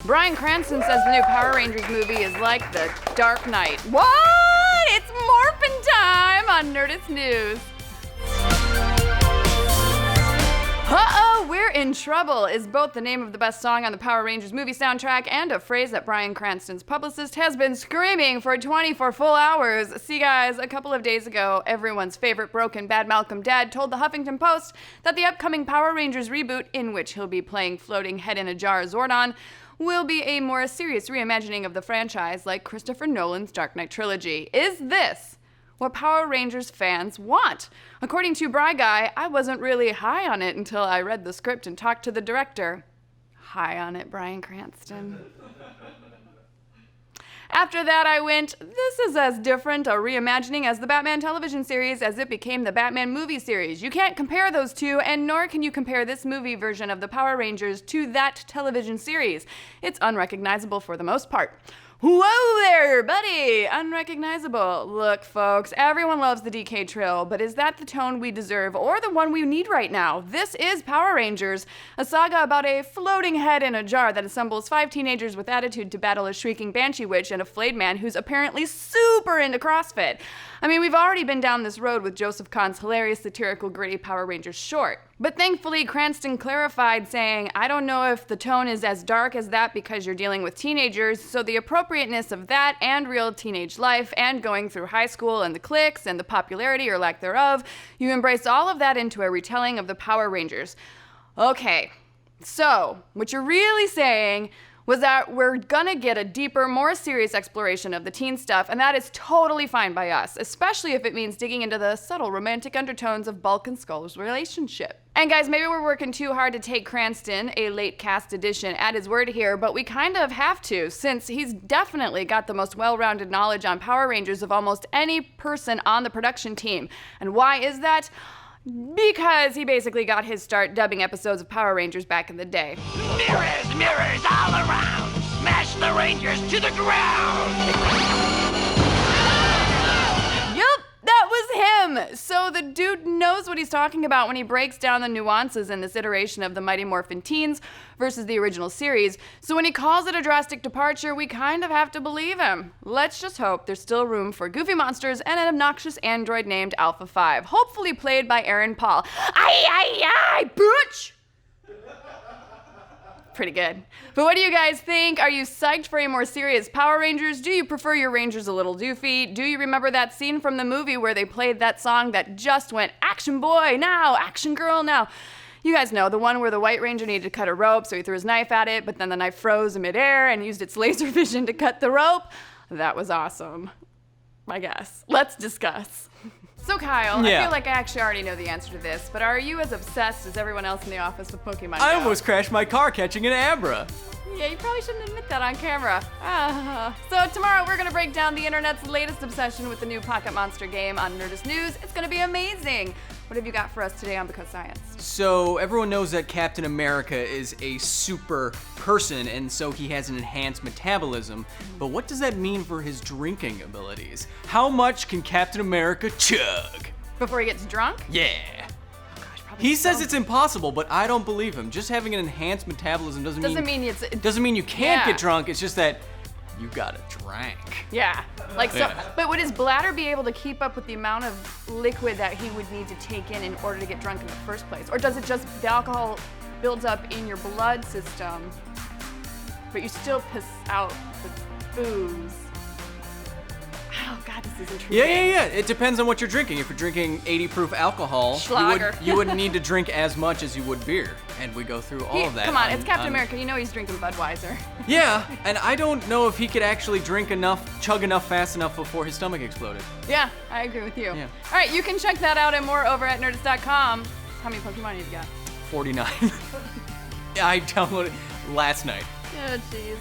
Bryan Cranston says the new Power Rangers movie is like The Dark Knight. What? It's morphin' time on Nerdist News. Uh-oh, we're in trouble is both the name of the best song on the Power Rangers movie soundtrack and a phrase that Bryan Cranston's publicist has been screaming for 24 full hours. See guys, a couple of days ago, everyone's favorite broken Bad Malcolm dad told the Huffington Post that the upcoming Power Rangers reboot, in which he'll be playing floating head-in-a-jar Zordon, will be a more serious reimagining of the franchise like Christopher Nolan's Dark Knight trilogy. Is this what Power Rangers fans want? According to Bry Guy, I wasn't really high on it until I read the script and talked to the director. High on it, Bryan Cranston. After that, I went, this is as different a reimagining as the Batman television series as it became the Batman movie series. You can't compare those two, and nor can you compare this movie version of the Power Rangers to that television series. It's unrecognizable for the most part. Whoa there, buddy! Unrecognizable. Look, folks, everyone loves the DK Trill, but is that the tone we deserve or the one we need right now? This is Power Rangers, a saga about a floating head in a jar that assembles 5 teenagers with attitude to battle a shrieking banshee witch and a flayed man who's apparently super into CrossFit. I mean, we've already been down this road with Joseph Kahn's hilarious, satirical, gritty Power Rangers short. But thankfully, Cranston clarified, saying, I don't know if the tone is as dark as that because you're dealing with teenagers, so the appropriateness of that and real teenage life and going through high school and the cliques and the popularity or lack thereof, you embrace all of that into a retelling of the Power Rangers. Okay, so what you're really saying was that we're gonna get a deeper, more serious exploration of the teen stuff, and that is totally fine by us, especially if it means digging into the subtle romantic undertones of Bulk and Skull's relationship. And guys, maybe we're working too hard to take Cranston, a late cast addition, at his word here, but we kind of have to, since he's definitely got the most well-rounded knowledge on Power Rangers of almost any person on the production team. And why is that? Because he basically got his start dubbing episodes of Power Rangers back in the day. Mirrors, mirrors all around! Smash the Rangers to the ground! Yup, that was him! So the dude knows what he's talking about when he breaks down the nuances in this iteration of the Mighty Morphin Teens versus the original series. So when he calls it a drastic departure, we kind of have to believe him. Let's just hope there's still room for goofy monsters and an obnoxious android named Alpha 5, hopefully played by Aaron Paul. Aye, bitch! Pretty good. But what do you guys think? Are you psyched for a more serious Power Rangers? Do you prefer your Rangers a little doofy? Do you remember that scene from the movie where they played that song that just went action boy now, action girl now? You guys know, the one where the White Ranger needed to cut a rope, so he threw his knife at it, but then the knife froze in midair and used its laser vision to cut the rope? That was awesome, I guess. Let's discuss. So Kyle, I feel like I actually already know the answer to this, but are you as obsessed as everyone else in the office with Pokemon Go? I almost crashed my car catching an Abra. Yeah, you probably shouldn't admit that on camera. So tomorrow we're gonna break down the internet's latest obsession with the new Pocket Monster game on Nerdist News. It's gonna be amazing. What have you got for us today on Because Science? So everyone knows that Captain America is a super person, and so he has an enhanced metabolism. But what does that mean for his drinking abilities? How much can Captain America chug? Before he gets drunk? Yeah. Oh gosh, probably He so. says it's impossible, but I don't believe him. Just having an enhanced metabolism doesn't mean you can't get drunk. It's just that you gotta drink. Yeah, like so. Yeah. But would his bladder be able to keep up with the amount of liquid that he would need to take in order to get drunk in the first place? Or does it just, the alcohol builds up in your blood system, but you still piss out the booze? Oh God, this is intriguing. Yeah. It depends on what you're drinking. If you're drinking 80 proof alcohol, Schlager. you wouldn't need to drink as much as you would beer. And we go through all of that. Come on, it's Captain America. You know he's drinking Budweiser. Yeah, and I don't know if he could actually chug enough fast enough before his stomach exploded. Yeah, I agree with you. Yeah. All right, you can check that out and more over at Nerdist.com. How many Pokemon have you got? 49. Yeah, I downloaded last night. Oh, jeez.